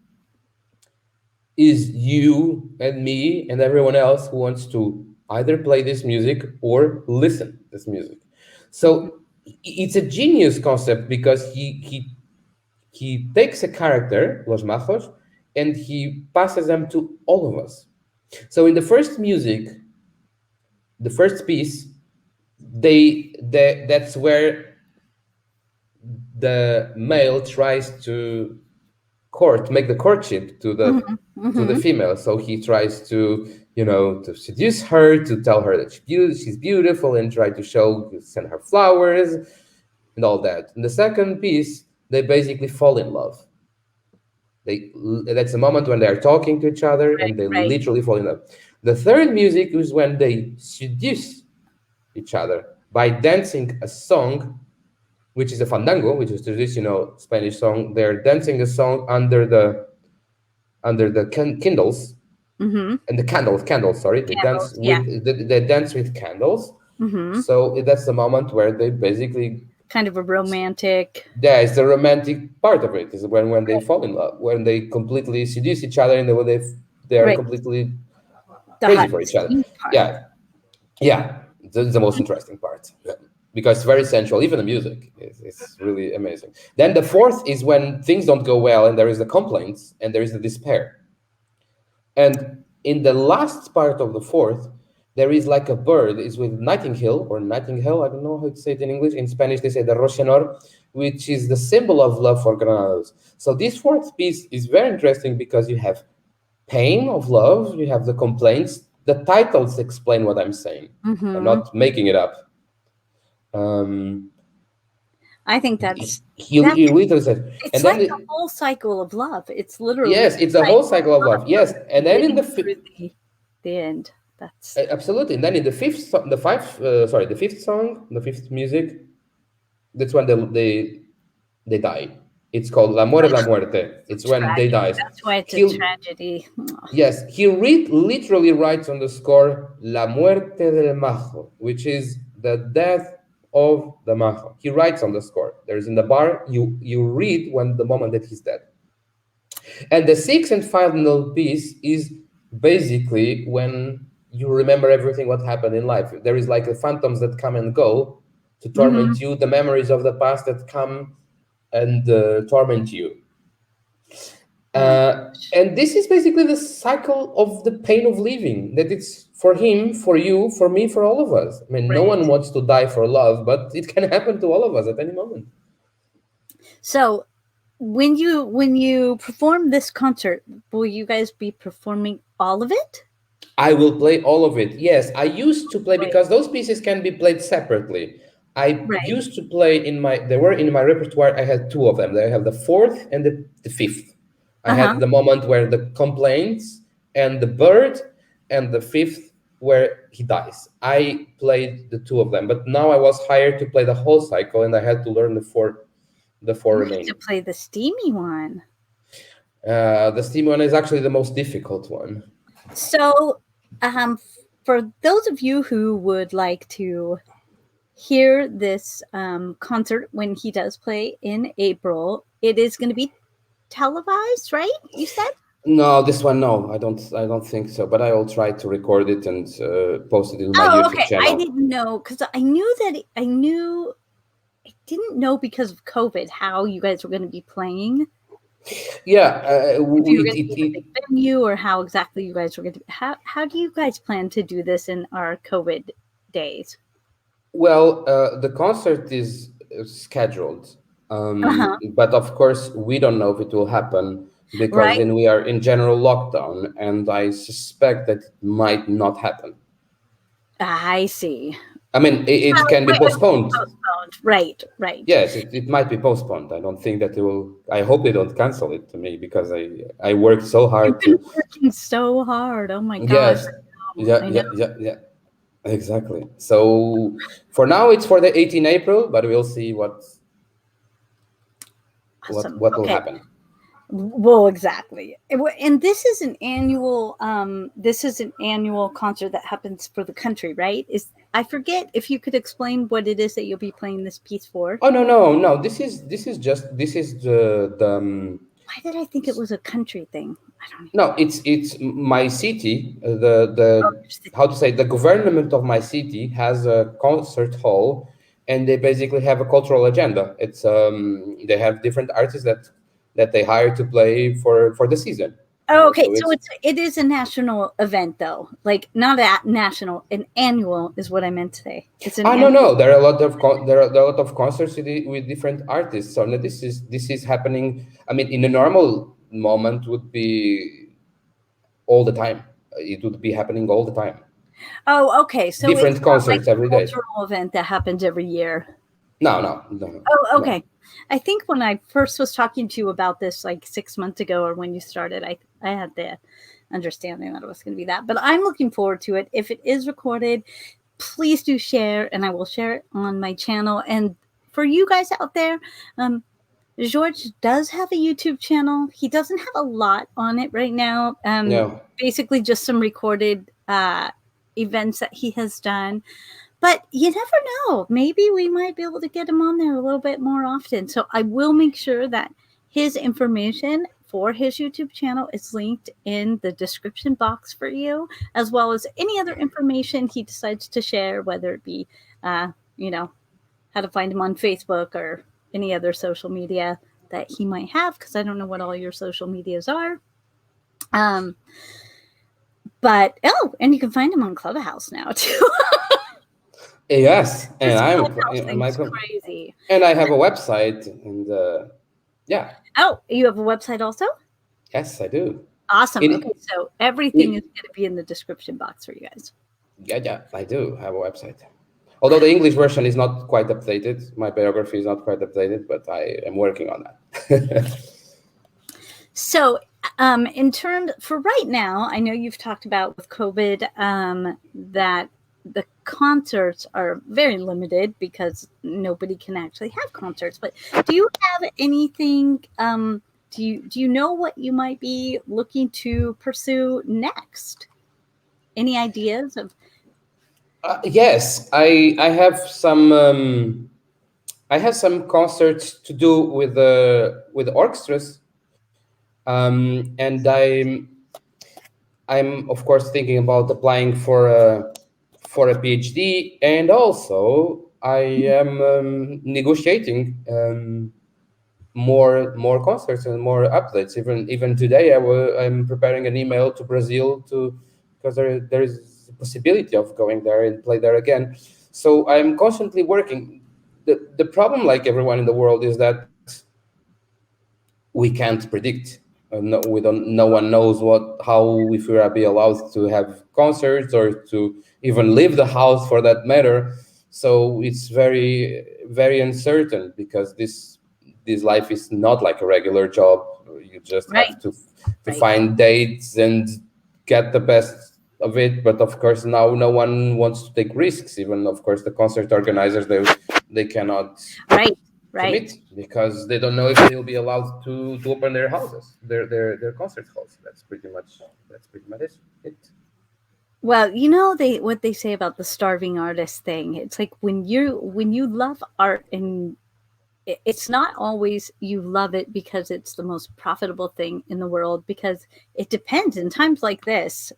is you and me and everyone else who wants to either play this music or listen this music. Mhm. So it's a genius concept because he takes a character, los majos, and he passes them to all of us. So in the first music, the first piece, that's where the male tries to make the courtship Mhm. to the Mhm. female. So he tries to seduce her, to tell her that she's beautiful, and try to send her flowers and all that. In the second piece, they basically fall in love. That's the moment when they are talking to each other Right, and they right. literally fall in love. The third music is when they seduce each other by dancing a song, which is a fandango, which is a traditional Spanish song. They're dancing a song under the kindles Mhm. and the candles. Sorry, they dance Candles, yeah. with candles. Mhm. So that's the moment where they basically, Kind of a romantic. yeah, it's the romantic part of it. Is when they Right, fall in love, when they completely seduce each other, and they are right. completely The crazy hide for and each other. seek part. Yeah, yeah, that's the most interesting part. Yeah. Because it's very sensual. Even the music is really amazing. Then the fourth is when things don't go well and there is the complaints and there is the despair. And in the last part of the fourth, there is like a bird. It's with nightingale or nightingale. I don't know how to say it in English. In Spanish, they say the rosenor, which is the symbol of love for Granados. So this fourth piece is very interesting because you have pain of love, you have the complaints. The titles explain what I'm saying. I'm Mhm. not making it up. Um, I think he that's literally said, it's and then like the whole cycle of love. It's literally yes, it's a the whole cycle cycle of of love. love Yes, from the and then beginning through the end. That's absolutely, and then in the the fifth song, the fifth music, that's when they die. It's called L'amor e la muerte. so It's when they tragic. die. That's why it's a He tragedy. Yes, literally writes on the score La muerte del majo, which is the death of the majo. He writes on the score. There's in the bar, you read when the moment that he's dead. And the sixth and final piece is basically when you remember everything what happened in life. There is like the phantoms that come and go to Mhm. torment you, the memories of the past that come and torment you. Oh my And this is basically the cycle of the pain of living, that it's for him, for you, for me, for all of us. I mean, no right. one wants to die for love, but it can happen to all of us at any moment. So when you perform this concert, will you guys be performing all of it? I will play all of it. Yes, I used to play Right. because those pieces can be played separately. I Right. used to play they were in my repertoire. I had two of them. I have the fourth and the fifth. I Uh-huh. had the moment where the complaints and the bird, and the fifth where he dies. I played the two of them, but now I was hired to play the whole cycle, and I had to learn the four You have to remaining. play the steamy one. The steam one is actually the most difficult one. So, for those of you who would like to hear this concert when he does play in April, it is going to be televised, right? You said? No, this one, no, I don't think so. But I will try to record it and post it in my Oh, YouTube okay. I channel. didn't know because I didn't know because of COVID how you guys were going to be playing. Yeah, If you were it, going to it, be in a it big venue or how exactly you guys were going to. How do you guys plan to do this in our COVID days? well, the concert is scheduled, Uh-huh. but of course we don't know if it will happen because Right? then we are in general lockdown, and I suspect that it might not happen. I see. I mean, it can be Right, postponed. postponed. Right, right. Yes, it might be postponed. I don't think that it will. I hope they don't cancel it to me because I worked so You've hard been to. working so hard. Oh my gosh. Yes, I know. yeah, I know. yeah, yeah, yeah. Exactly. So for now, it's for the 18 April, but we'll see what what Awesome. what will Okay. happen. Well, exactly. And this is an annual concert that happens for the country, right? Is I forget if you could explain what it is that you'll be playing this piece for. Oh, no, no, no. This is the Why did I think it was a country thing? I don't even no. know. It's my city. Oh, The there's the- how to say, the government of my city has a concert hall, and they basically have a cultural agenda. They have different artists that they hire to play for the season. Oh, okay. So So it's it is a national event though. Like not a national, an annual is what I meant to say. It's an no, annual. no. There are a lot of there are a lot of concerts with different artists. So no, this is happening. I mean, in a normal moment would be all the time. It would be happening all the time. Oh, okay. So it's Different not like concerts every a day. cultural event that happens every year. No, no, no, no, Oh, no. okay. I think when I first was talking to you about this like 6 months ago or when you started, I had the understanding that it was going to be that. But I'm looking forward to it. If it is recorded, please do share and I will share it on my channel. And for you guys out there, George does have a YouTube channel. He doesn't have a lot on it right now. No. Basically just some recorded events that he has done. But you never know. Maybe we might be able to get him on there a little bit more often. So I will make sure that his information for his YouTube channel is linked in the description box for you, as well as any other information he decides to share, whether it be, uh, you know, how to find him on Facebook or any other social media that he might have, because I don't know what all your social medias are. Um, but and you can find him on Clubhouse now too. Yes, and This I'm Clubhouse thing's Michael, crazy. and I have a website, and yeah, Oh, you have a website also? yes, I do. Awesome. Okay, It, so everything is it going to be in the description box for you guys. Yeah, yeah, I do have a website. Although the English version is not quite updated, my biography is not quite updated, but I am working on that. So, in terms for right now, I know you've talked about with COVID that the concerts are very limited because nobody can actually have concerts. But do you have anything? Do you know what you might be looking to pursue next? Any ideas of? Yes, I have some concerts to do with orchestras, and I'm of course thinking about applying for a PhD, and also I am negotiating. more concerts and more updates. Even today, I'm preparing an email to Brazil to because there is a possibility of going there and play there again. So I'm constantly working. The problem, like everyone in the world, is that we can't predict. No, we don't. No one knows how if we are be allowed to have concerts or to even leave the house for that matter. So it's very uncertain because this life is not like a regular job. You just Right, have to right, find dates and get the best of it. But of course, now no one wants to take risks. Even of course, the concert organizers they cannot right, right. commit because they don't know if they'll be allowed to open their houses, their concert halls. That's pretty much it. Well, they what they say about the starving artist thing. It's like when you love art, and it's not always you love it because it's the most profitable thing in the world, because it depends. In times like this,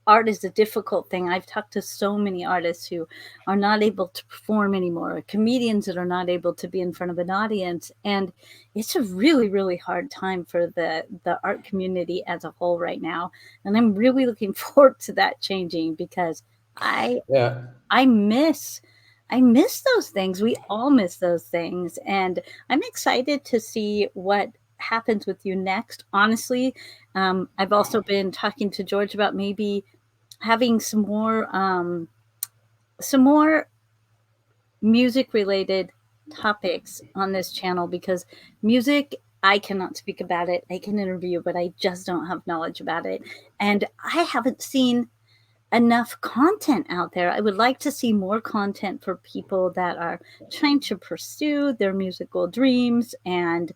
art is a difficult thing. I've talked to so many artists who are not able to perform anymore, or comedians that are not able to be in front of an audience, and it's a really, really hard time for the art community as a whole right now. And I'm really looking forward to that changing, because I Yeah, I miss I miss those things. We all miss those things, and I'm excited to see what happens with you next. Honestly, I've also been talking to George about maybe having some more music related topics on this channel, because music, I cannot speak about it. I can interview, but I just don't have knowledge about it. And I haven't seen enough content out there. I would like to see more content for people that are trying to pursue their musical dreams, and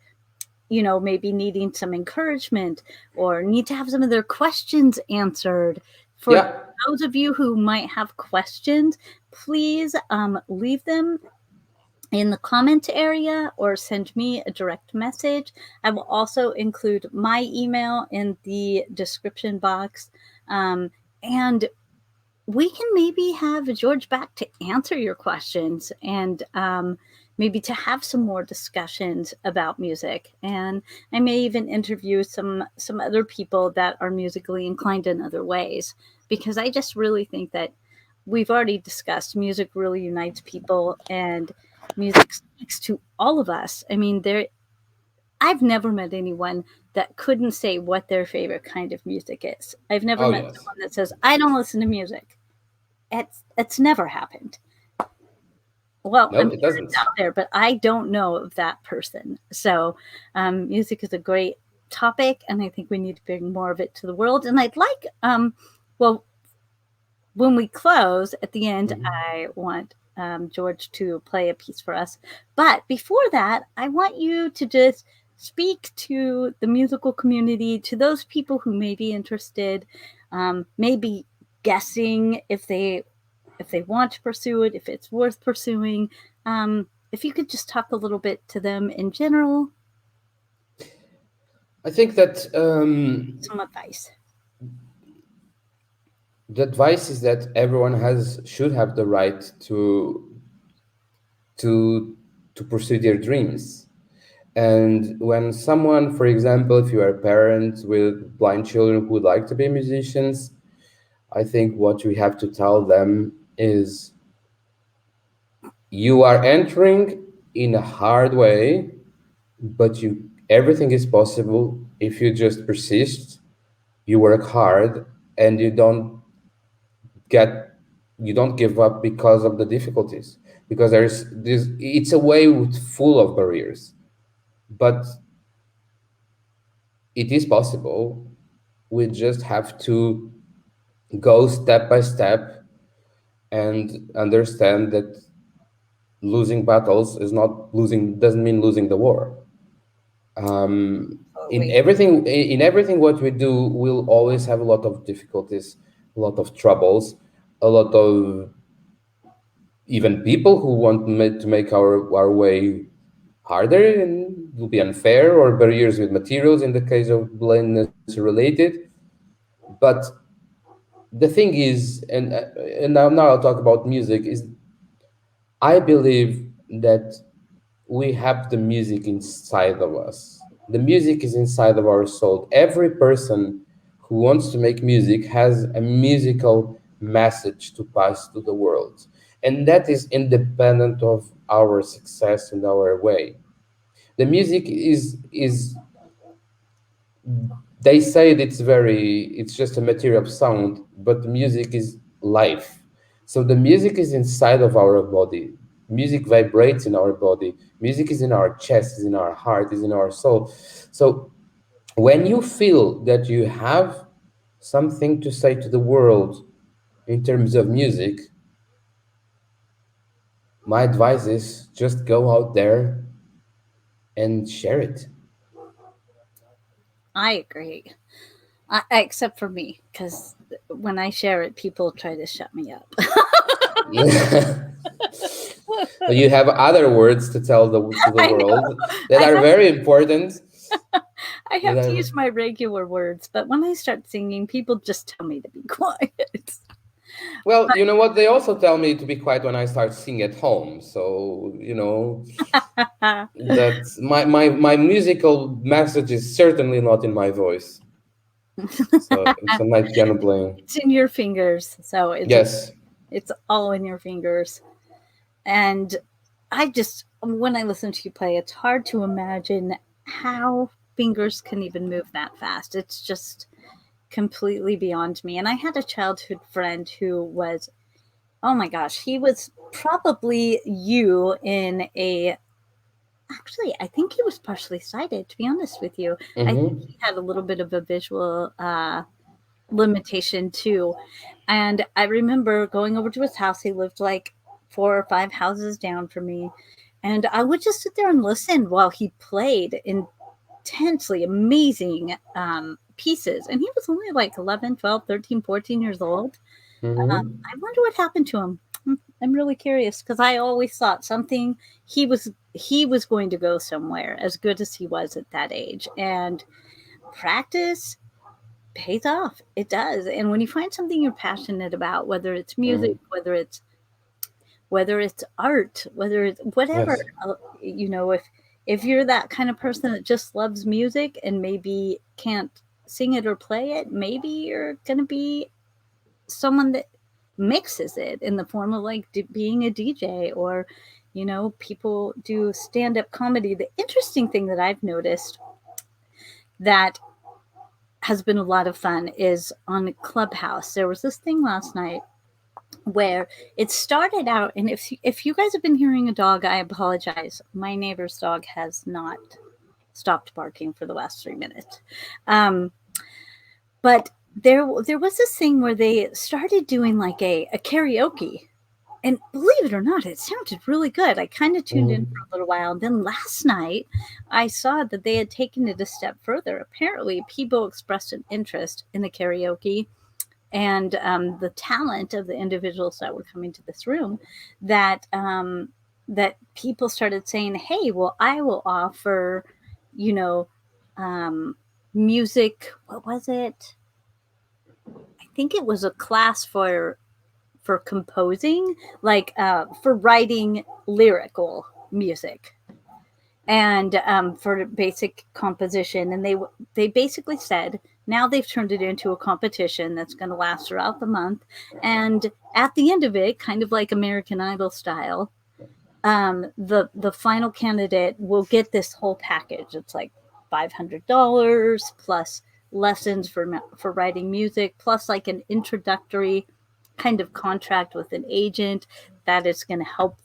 maybe needing some encouragement, or need to have some of their questions answered. For yeah. those of you who might have questions, please leave them in the comment area or send me a direct message. I will also include my email in the description box. And we can maybe have George back to answer your questions, and maybe to have some more discussions about music. And I may even interview some other people that are musically inclined in other ways, because I just really think that we've already discussed music really unites people, and music speaks to all of us. I mean, I've never met anyone that couldn't say what their favorite kind of music is. I've never Oh met yes. someone that says, I don't listen to music. It's never happened. Well, I'm No, it sure doesn't. it's out there, but I don't know of that person. So, music is a great topic, and I think we need to bring more of it to the world. And I'd like, well, when we close at the end, Mhm. I want George to play a piece for us. But before that, I want you to just speak to the musical community, to those people who may be interested, maybe guessing if they want to pursue it, if it's worth pursuing. If you could just talk a little bit to them in general, I think that some advice. the advice is that everyone has should have the right to to pursue their dreams. And when someone, for example, if you are a parent with blind children who would like to be musicians, I think what we have to tell them is you are entering in a hard way, but you everything is possible if you just persist, you work hard, and get you don't give up because of the difficulties. Because there's this it's a way full of barriers, but it is possible. We just have to go step by step and understand that losing battles is not losing doesn't mean losing the war. In Absolutely. everything what we do, we'll always have a lot of difficulties, a lot of troubles, a lot of even people who want to make our way harder, and will be unfair, or barriers with materials in the case of blindness related. But the thing is, and now I'll talk about music, is I believe that we have the music inside of us. The music is inside of our soul. Every person who wants to make music has a musical message to pass to the world. And that is independent of our success and our way. The music is they say it's just a material of sound, but the music is life. So the music is inside of our body. Music vibrates in our body. Music is in our chest, is in our heart, is in our soul. So when you feel that you have something to say to the world in terms of music, my advice is just go out there and share it. I agree. Except for me, because when I share it, people try to shut me up. But you have other words to tell to the I know. world that I are have very important. I That have to are, use my regular words, but when I start singing, people just tell me to be quiet. well, you know what? They also tell me to be quiet when I start singing at home. So, that my musical message is certainly not in my voice. So it's on my piano playing. It's in your fingers, so Yes. it's all in your fingers. And I just when I listen to you play, it's hard to imagine how fingers can even move that fast. It's just completely beyond me. And I had a childhood friend who was, oh my gosh, he was probably you in a actually, I think he was partially sighted, to be honest with you. I think Mm-hmm. he had a little bit of a visual limitation too. And I remember going over to his house. He lived like 4 or 5 houses down from me. And I would just sit there and listen while he played intensely amazing pieces. And he was only like 11, 12, 13, 14 years old. Mm-hmm. I wonder what happened to him. I'm really curious because I always thought something he was going to go somewhere as good as he was at that age. And practice pays off. It does. And when you find something you're passionate about, whether it's music, Mm-hmm. whether it's art, whether it's whatever, Yes. if you're that kind of person that just loves music and maybe can't sing it or play it, maybe you're going to be someone that mixes it in the form of like being a DJ or people do stand-up comedy. The interesting thing that I've noticed that has been a lot of fun is on Clubhouse. There was this thing last night where it started out, and if you guys have been hearing a dog, I apologize. My neighbor's dog has not stopped barking for the last 3 minutes. Um, but there was this thing where they started doing like a karaoke. And believe it or not, it sounded really good. I kind of tuned in for Mm-hmm. a little while. And then last night, I saw that they had taken it a step further. Apparently, people expressed an interest in the karaoke and the talent of the individuals that were coming to this room that people started saying, hey, well, I will offer, you know, um, music. What was it? I think it was a class for composing, like for writing lyrical music and for basic composition. And they basically said now they've turned it into a competition that's going to last throughout the month. And at the end of it, kind of like American Idol style, the final candidate will get this whole package. It's like $500 plus lessons for writing music, plus like an introductory kind of contract with an agent that is going to help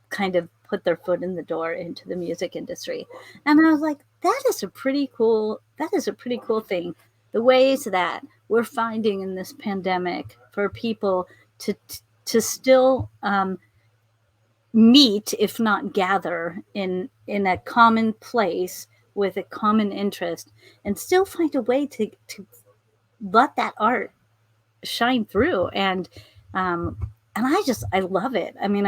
kind of put their foot in the door into the music industry. And I was like, that is a pretty cool thing. The ways that we're finding in this pandemic for people to still meet, if not gather, in a common place with a common interest, and still find a way to let that art shine through. Um, and I love it. I mean,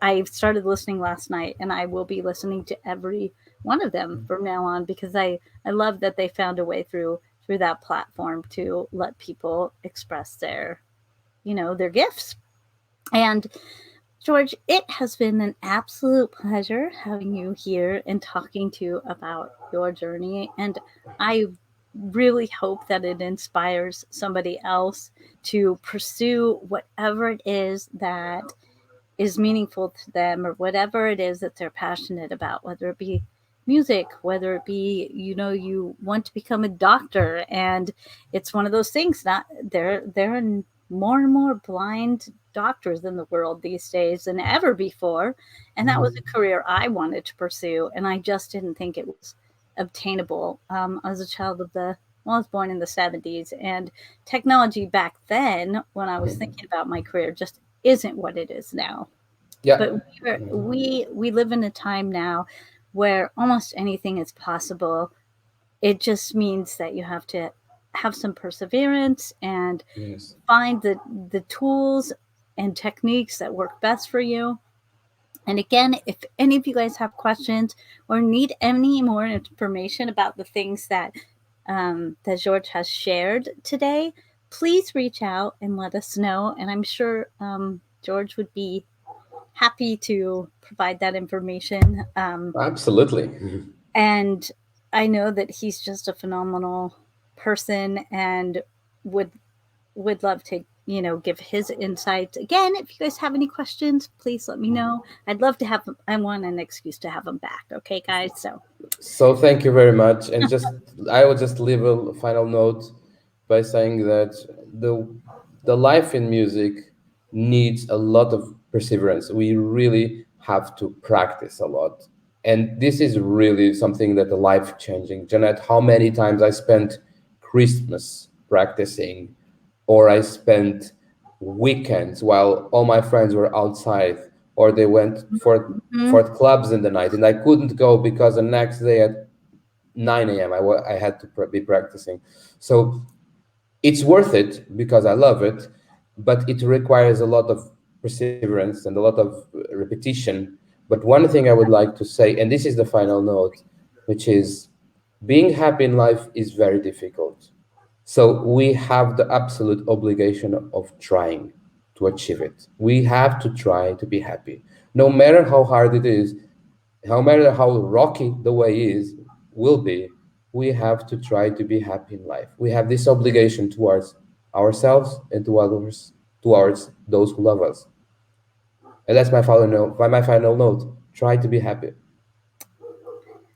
I started listening last night, and I will be listening to every one of them from now on because I love that they found a way through that platform to let people express their gifts. And George, it has been an absolute pleasure having you here and talking to you about your journey. And I really hope that it inspires somebody else to pursue whatever it is that is meaningful to them, or whatever it is that they're passionate about, whether it be music, whether it be, you want to become a doctor. And it's one of those things, not there are more and more blind doctors in the world these days than ever before. And that was a career I wanted to pursue, and I just didn't think it was obtainable. I was a child of the well, I was born in the 70s, and technology back then, when I was thinking about my career, just isn't what it is now. Yeah. But we live in a time now where almost anything is possible. It just means that you have to have some perseverance and Yes. find the tools and techniques that work best for you. And again, if any of you guys have questions or need any more information about the things that George has shared today, please reach out and let us know. And I'm sure George would be happy to provide that information. Absolutely. And I know that he's just a phenomenal person, and would would love to give his insights. Again, if you guys have any questions, please let me know. I'd love to have him. I want an excuse to have him back. Okay, guys. So So thank you very much. And just I will just leave a final note by saying that the the life in music needs a lot of perseverance. We really have to practice a lot. And this is really something that the life changing. Jeanette, how many times I spent Christmas practicing, or I spent weekends while all my friends were outside, or they went mhm. for clubs in the night, and I couldn't go because the next day at 9 a.m. I had to be practicing. So it's worth it because I love it, but it requires a lot of perseverance and a lot of repetition. But one thing I would like to say, and this is the final note, which is being happy in life is very difficult. So we have the absolute obligation of trying to achieve it. We have to try to be happy. No matter how hard it is, no matter how rocky the way is will be, we have to try to be happy in life. We have this obligation towards ourselves and to others, towards those who love us. And that's my final note. My final note. Try to be happy.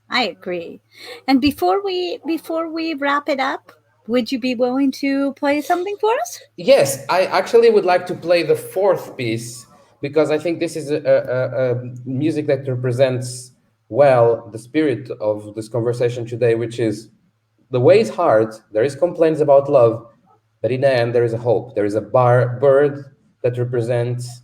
I agree. And before we wrap it up, would you be willing to play something for us? Yes, I actually would like to play the fourth piece because I think this is a music that represents well the spirit of this conversation today, which is the way is hard. There is complaints about love, but in the end, there is a hope. There is a bird that represents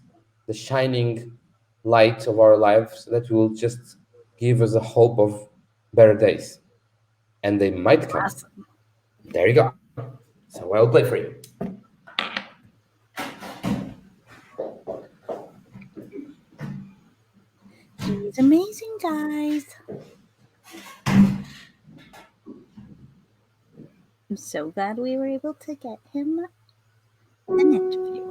the shining light of our lives that will just give us a hope of better days, and they might come. Awesome. There you go. So I will play for you. He's amazing, guys. I'm so glad we were able to get him an interview.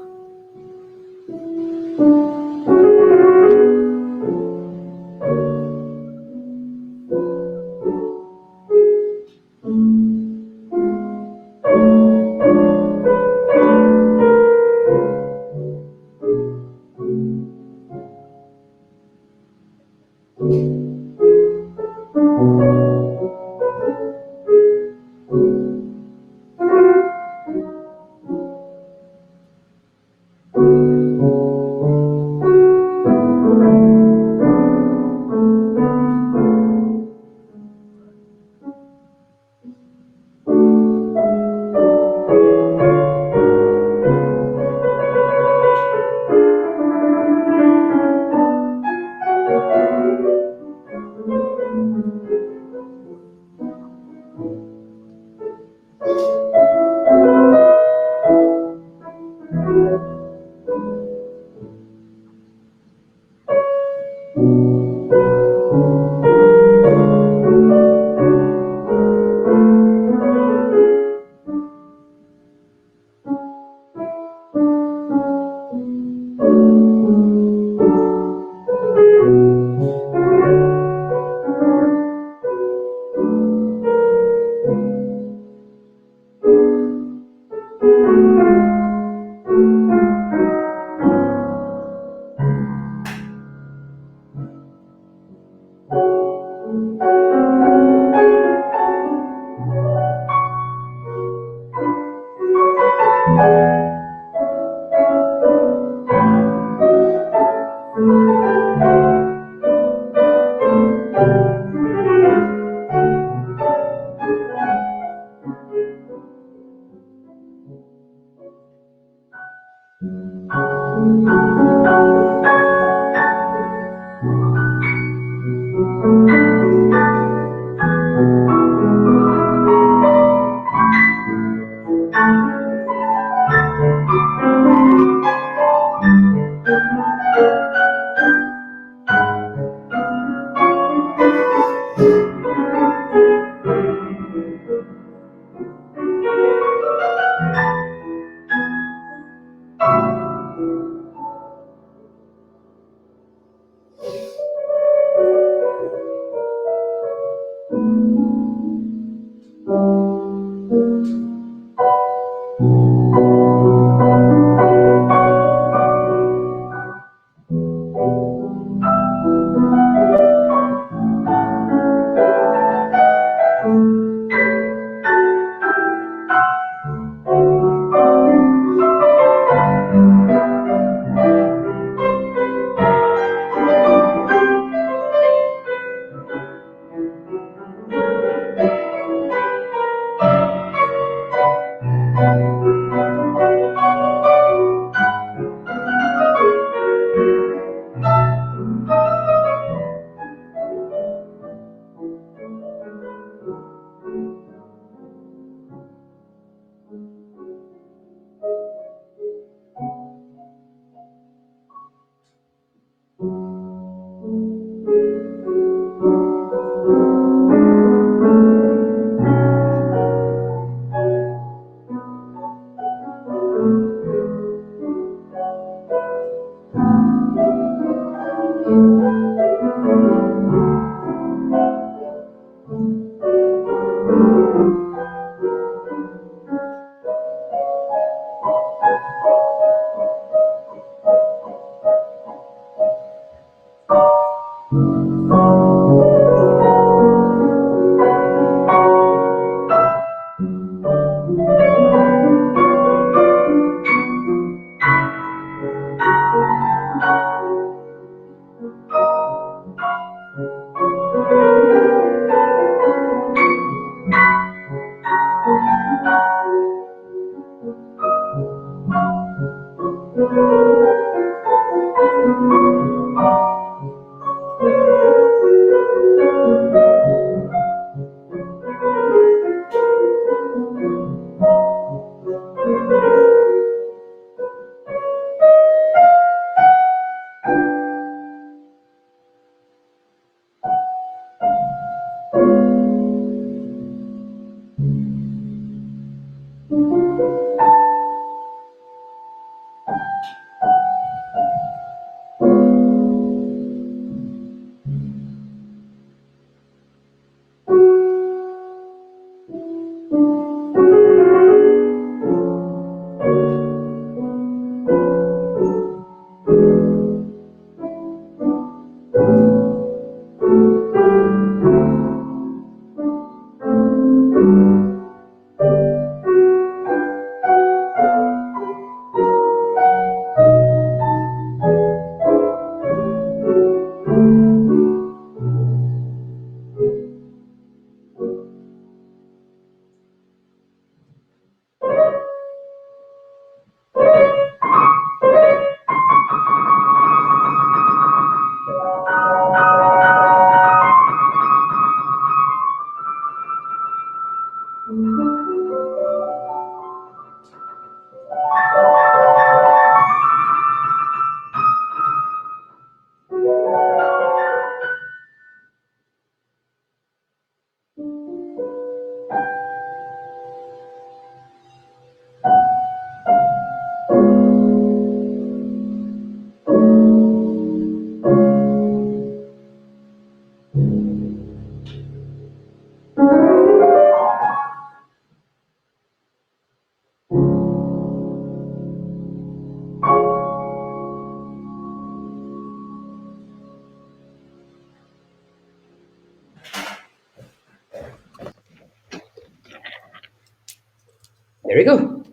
There we go.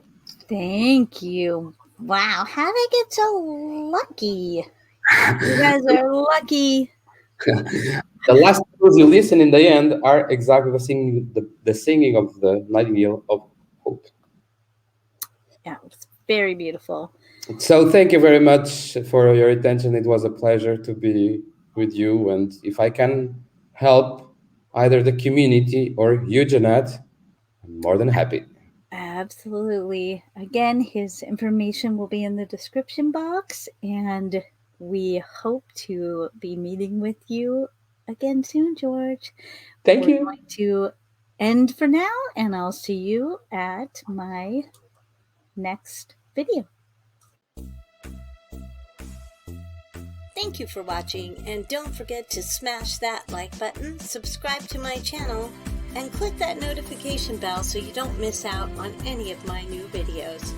Thank you. Wow, how did I get so lucky? You guys are lucky. The last words you listen in the end are exactly the singing of the Nightingale of Hope. Yeah, it's very beautiful. So thank you very much for your attention. It was a pleasure to be with you. And if I can help either the community or you, Jeanette, I'm more than happy. Absolutely. Again, his information will be in the description box, and we hope to be meeting with you again soon, George. Thank We're you. going to end for now, and I'll see you at my next video. Thank you for watching, and don't forget to smash that like button, subscribe to my channel, and click that notification bell so you don't miss out on any of my new videos.